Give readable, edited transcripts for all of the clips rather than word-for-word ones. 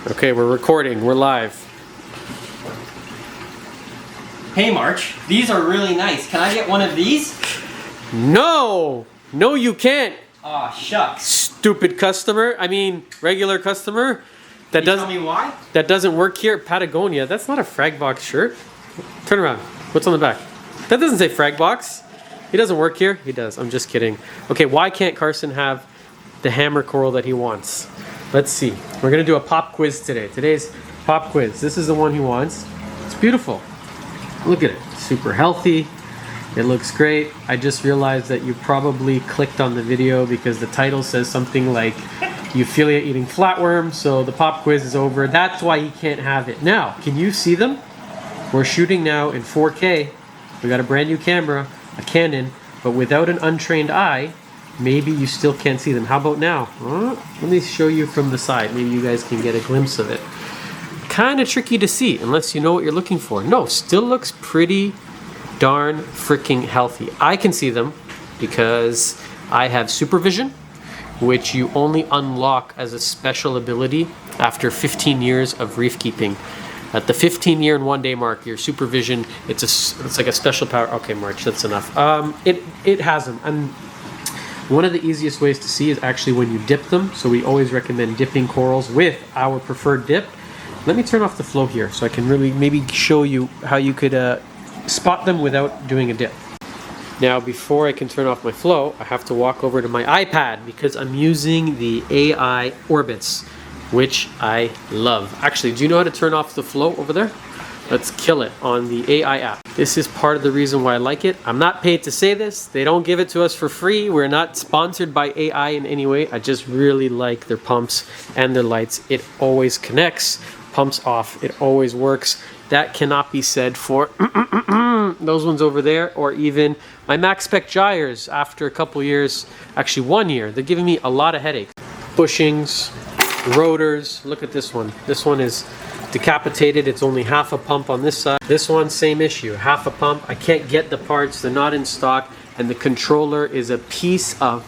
Okay, we're recording. We're live. Hey March, these are really nice. Can I get one of these? No! No, you can't. Aw, shucks. Stupid customer. I mean, regular customer. That Can you doesn't. tell me why? That doesn't work here at Patagonia. That's not a Fragbox shirt. Turn around. What's on the back? That doesn't say Fragbox. He doesn't work here. He does. I'm just kidding. Okay, why can't Carson have the hammer coral that he wants? Let's see. We're gonna do a pop quiz today. Today's pop quiz. This is the one he wants. It's beautiful. Look at it. Super healthy. It looks great. I just realized that you probably clicked on the video because the title says something like Euphyllia eating flatworms, so the pop quiz is over. That's why he can't have it. Now, can you see them? We're shooting now in 4K. We got a brand new camera, a Canon, but without an untrained eye, maybe you still can't see them. How about now? Let me show you from the side. Maybe you guys can get a glimpse of it. Kind of tricky to see unless you know what you're looking for. No, still looks pretty darn freaking healthy. I can see them because I have supervision, which you only unlock as a special ability after 15 years of reef keeping. At the 15-year and 1-day mark, your supervision, it's like a special power. Okay, March, that's enough. It has them. And one of the easiest ways to see is actually when you dip them. So we always recommend dipping corals with our preferred dip. Let me turn off the flow here so I can really maybe show you how you could spot them without doing a dip. Now, before I can turn off my flow, I have to walk over to my iPad because I'm using the AI Orbits, which I love. Actually, do you know how to turn off the flow over there? Let's kill it on the AI app. This is part of the reason why I like it. I'm not paid to say this. They don't give it to us for free. We're not sponsored by AI in any way. I just really like their pumps and their lights. It always connects, pumps off. It always works. That cannot be said for those ones over there, or even my Max Spec gyres after a couple years, actually 1 year. They're giving me a lot of headaches. Bushings, rotors. Look at this one. This one is decapitated. It's only half a pump on this side. This one, same issue, half a pump. I can't get the parts. They're not in stock, and the controller is a piece of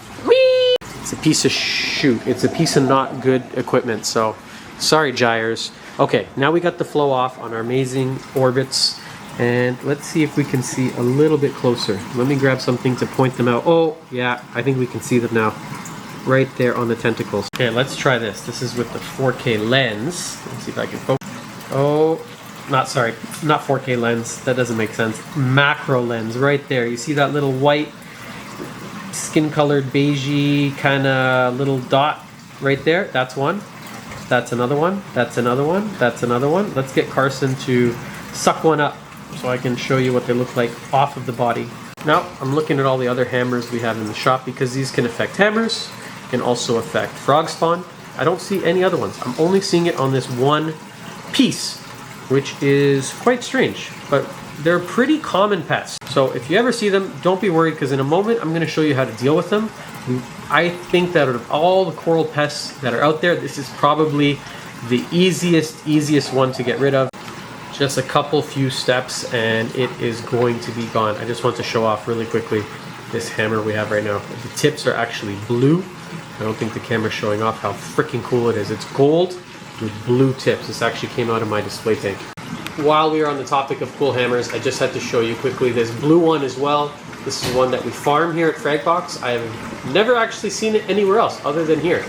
it's a piece of shoot. It's a piece of not good equipment. So sorry, gyres. Okay, now we got the flow off on our amazing Orbits, and let's see if we can see a little bit closer. Let me grab something to point them out. Oh yeah, I think we can see them now. Right there on the tentacles. Okay, let's try this. This is with the 4K lens. Let's see if I can focus. Oh, not 4K lens. That doesn't make sense. Macro lens right there. You see that little white, skin-colored, beigey kind of little dot right there? That's one. That's another one. That's another one. That's another one. Let's get Carson to suck one up so I can show you what they look like off of the body. Now, I'm looking at all the other hammers we have in the shop because these can affect hammers, can also affect Frogspawn. I don't see any other ones. I'm only seeing it on this one piece, which is quite strange, but they're pretty common pests. So if you ever see them, don't be worried because in a moment I'm going to show you how to deal with them. I think that out of all the coral pests that are out there, this is probably the easiest one to get rid of. Just a few steps and it is going to be gone. I just want to show off really quickly this hammer we have right now. The tips are actually blue. I don't think the camera's showing off how freaking cool it is. It's gold with blue tips. This actually came out of my display tank. While we are on the topic of cool hammers, I just had to show you quickly this blue one as well. This is one that we farm here at Fragbox. I have never actually seen it anywhere else other than here.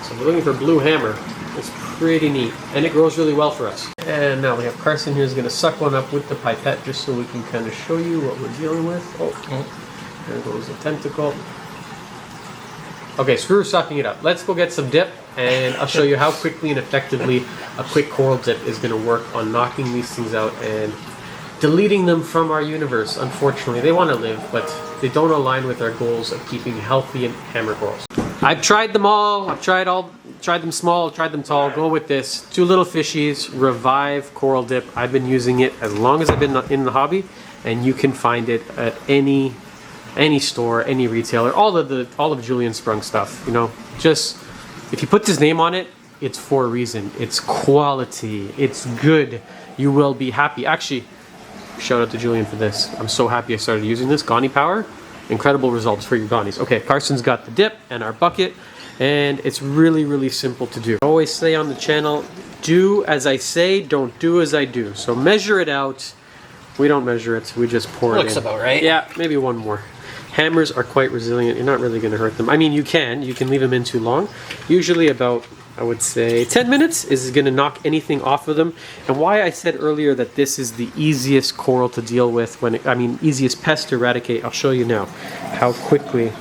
So if we're looking for blue hammer, it's pretty neat. And it grows really well for us. And now we have Carson here who's going to suck one up with the pipette just so we can kind of show you what we're dealing with. Oh, there goes the tentacle. Okay, screw sucking it up. Let's go get some dip and I'll show you how quickly and effectively a quick coral dip is going to work on knocking these things out and deleting them from our universe. Unfortunately, they want to live, but they don't align with our goals of keeping healthy and hammer corals. I've tried them all. I've tried them small, tried them tall. Go with this. 2 little fishies, Revive Coral Dip. I've been using it as long as I've been in the hobby, and you can find it at any store, any retailer, all of Julian Sprung stuff. You know, just if you put his name on it, it's for a reason. It's quality. It's good. You will be happy. Actually, shout out to Julian for this. I'm so happy I started using this. Gonny Power, incredible results for your gonnies. Okay, Carson's got the dip and our bucket, and it's really simple to do. I always say on the channel, do as I say, don't do as I do. So measure it out. We don't measure it, we just pour it in. Looks about right. Yeah, maybe one more. Hammers are quite resilient. You're not really going to hurt them. I mean, you can leave them in too long. Usually about, I would say, 10 minutes is going to knock anything off of them. And why I said earlier that this is the easiest coral to deal with, easiest pest to eradicate, I'll show you now how quickly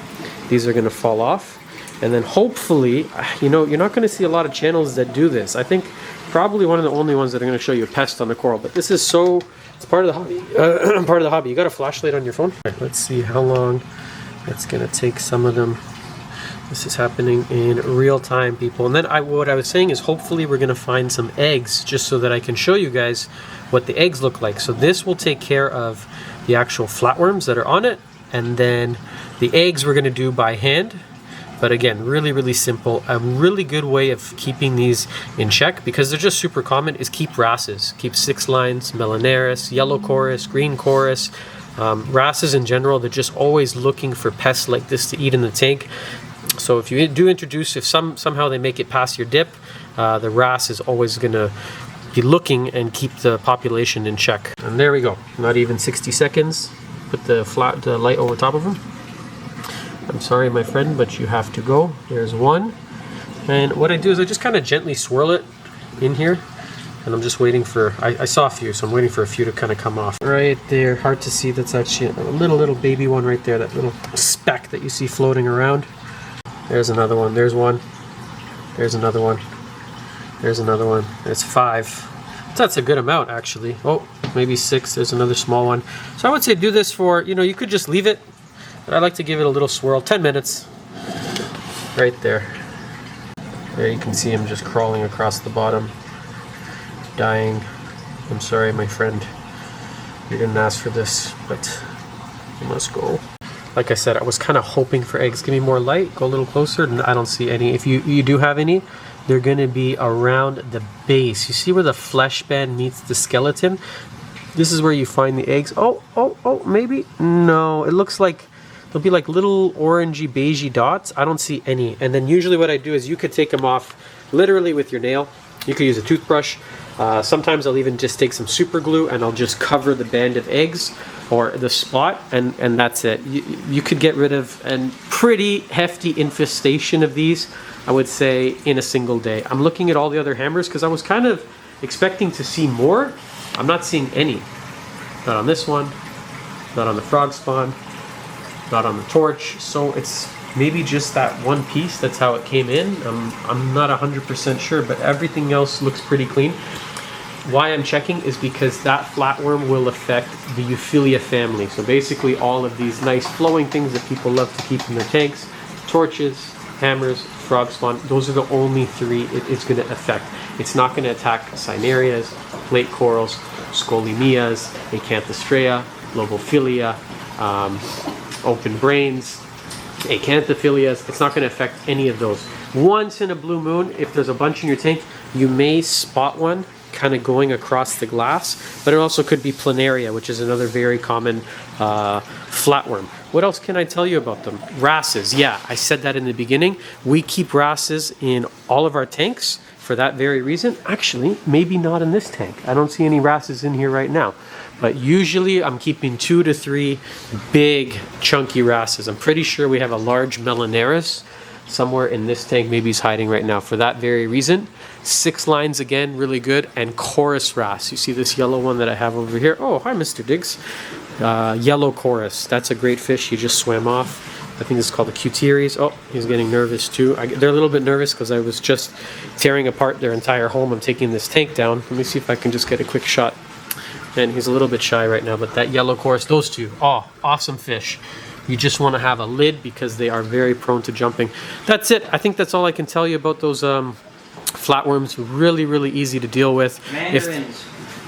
these are going to fall off. And then hopefully, you know, you're not going to see a lot of channels that do this. I think probably one of the only ones that are going to show you a pest on the coral. But this is so... It's part of the hobby. Part of the hobby. You got a flashlight on your phone? Right, let's see how long it's gonna take some of them. This is happening in real time, people. And then what I was saying is hopefully we're gonna find some eggs just so that I can show you guys what the eggs look like. So this will take care of the actual flatworms that are on it, and then the eggs we're gonna do by hand. But again, really, really simple. A really good way of keeping these in check, because they're just super common, is keep wrasses. Keep 6 lines, Melanaris, yellow chorus, green chorus. Wrasses in general, they're just always looking for pests like this to eat in the tank. So if you do introduce, if somehow they make it past your dip, the wrasse is always gonna be looking and keep the population in check. And there we go, not even 60 seconds. Put the light over top of them. I'm sorry, my friend, but you have to go. There's one. And what I do is I just kind of gently swirl it in here. And I'm just waiting for, I saw a few, so I'm waiting for a few to kind of come off. Right there, hard to see, that's actually a little baby one right there, that little speck that you see floating around. There's another one, there's one. There's another one. There's another one. There's 5. That's a good amount, actually. Oh, maybe 6, there's another small one. So I would say do this for, you know, you could just leave it. But I like to give it a little swirl, 10 minutes, right there. There you can see him just crawling across the bottom, dying. I'm sorry, my friend, you didn't ask for this, but you must go. Like I said, I was kind of hoping for eggs. Give me more light, go a little closer, and I don't see any. If you do have any, they're gonna be around the base. You see where the flesh band meets the skeleton? This is where you find the eggs. Oh, maybe? No, it looks like there'll be like little orangey, beigey dots. I don't see any. And then usually what I do is you could take them off literally with your nail. You could use a toothbrush. Sometimes I'll even just take some super glue and I'll just cover the band of eggs or the spot, and that's it. You could get rid of a pretty hefty infestation of these, I would say, in a single day. I'm looking at all the other hammers because I was kind of expecting to see more. I'm not seeing any. Not on this one, not on the Frogspawn, not on the torch. So it's maybe just that one piece, that's how it came in. I'm not 100% sure, but everything else looks pretty clean. Why I'm checking is because that flatworm will affect the Euphyllia family. So basically all of these nice flowing things that people love to keep in their tanks, torches, hammers, Frogspawn, those are the only 3 it's going to affect. It's not going to attack Cinerias, plate corals, Scolemias, Acanthostrea, Lobophilia, open brains, Acanthophyllias. It's not going to affect any of those. Once in a blue moon, if there's a bunch in your tank, you may spot one kind of going across the glass, but it also could be planaria, which is another very common flatworm. What else can I tell you about them? Wrasses, yeah, I said that in the beginning. We keep wrasses in all of our tanks for that very reason. Actually, maybe not in this tank. I don't see any wrasses in here right now. But usually I'm keeping 2 to 3 big chunky wrasses. I'm pretty sure we have a large Melanaris somewhere in this tank. Maybe he's hiding right now for that very reason. 6 lines again, really good. And chorus wrasse. You see this yellow one that I have over here? Oh, hi, Mr. Diggs. Yellow chorus. That's a great fish. He just swam off. I think this is called a Cuteres. Oh, he's getting nervous too. They're a little bit nervous because I was just tearing apart their entire home. I'm taking this tank down. Let me see if I can just get a quick shot. And he's a little bit shy right now, but that yellow chorus, those 2, oh, awesome fish. You just want to have a lid because they are very prone to jumping. That's it. I think that's all I can tell you about those flatworms. Really, really easy to deal with. Mandarins.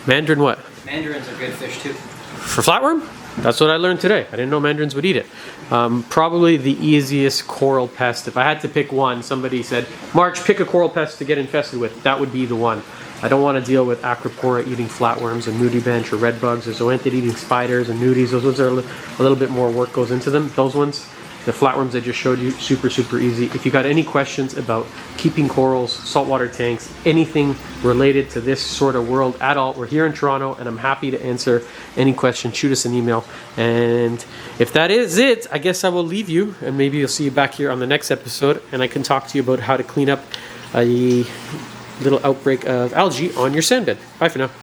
Mandarin what? Mandarins are good fish too. For flatworm? That's what I learned today. I didn't know mandarins would eat it. Probably the easiest coral pest. If I had to pick one, somebody said, March, pick a coral pest to get infested with. That would be the one. I don't want to deal with Acropora eating flatworms or nudibranch or red bugs or zoanthid eating spiders and nudies. Those ones are a little bit more work goes into them. Those ones, The flatworms I just showed you, super, super easy. If you got any questions about keeping corals, saltwater tanks, anything related to this sort of world at all, we're here in Toronto and I'm happy to answer any question. Shoot us an email. And if that is it, I guess I will leave you and maybe I'll see you back here on the next episode and I can talk to you about how to clean up a little outbreak of algae on your sand bed. Bye for now.